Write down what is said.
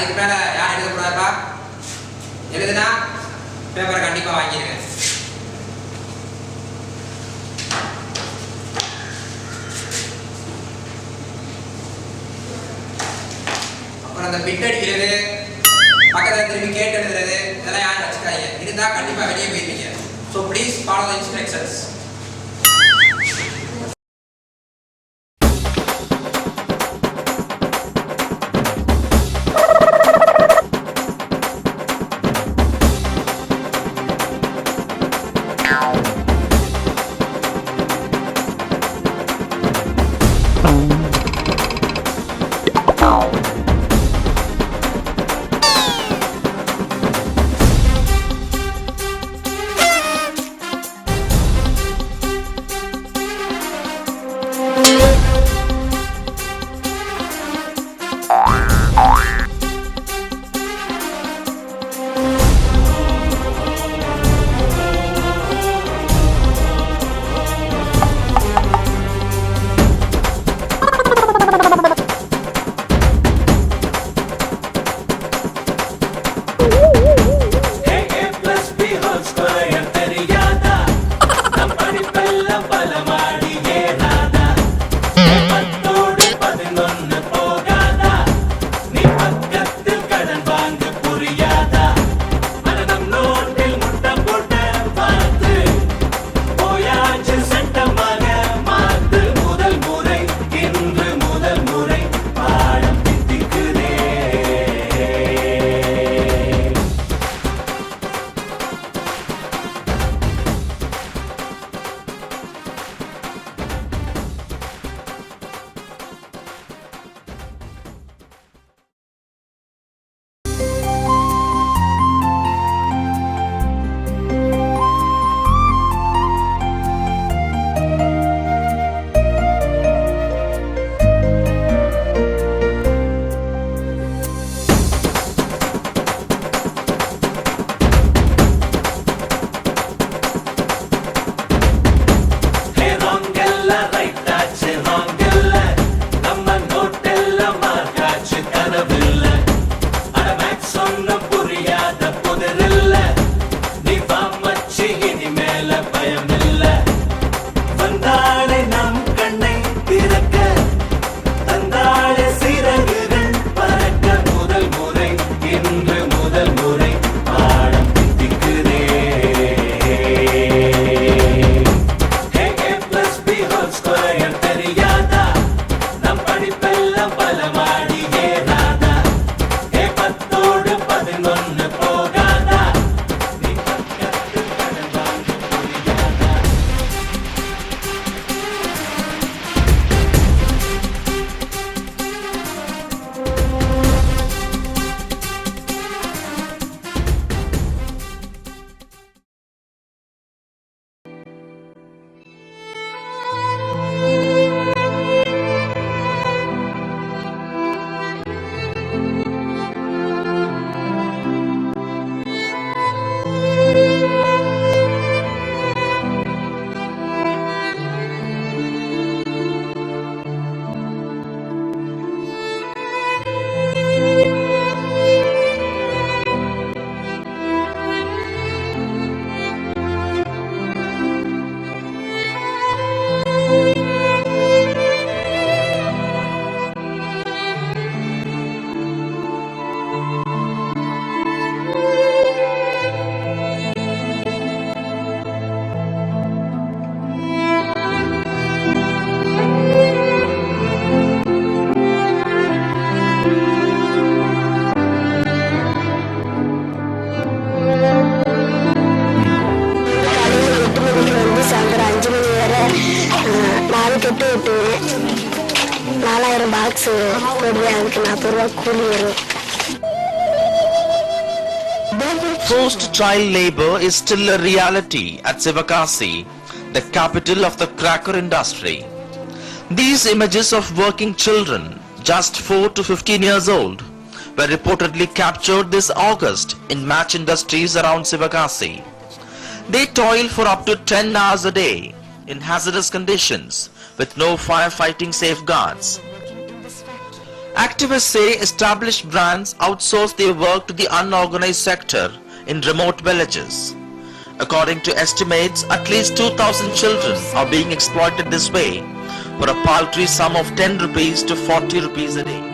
அதுக்கு மேலே யார் எழுதக்கூடாதுப்பா? எழுதுனா பேப்பரை கண்டிப்பாக வாங்கிடுங்க. அப்புறம் அந்த பிட் அடிக்கிறது, பக்கத்தில் திரும்பி கேட்டு எழுதுறது, இதெல்லாம் யாரும் வச்சுக்காதீங்க. இருந்தால் கண்டிப்பாக வெளியே போயிருவீங்க. So please follow the instructions. Forced child labor is still a reality at Sivakasi, the capital of the cracker industry. These images of working children, just 4 to 15 years old, were reportedly captured this August in match industries around Sivakasi. They toil for up to 10 hours a day in hazardous conditions with no firefighting safeguards. Activists say established brands outsource their work to the unorganized sector in remote villages. According to estimates, at least 2,000 children are being exploited this way for a paltry sum of 10 rupees to 40 rupees a day.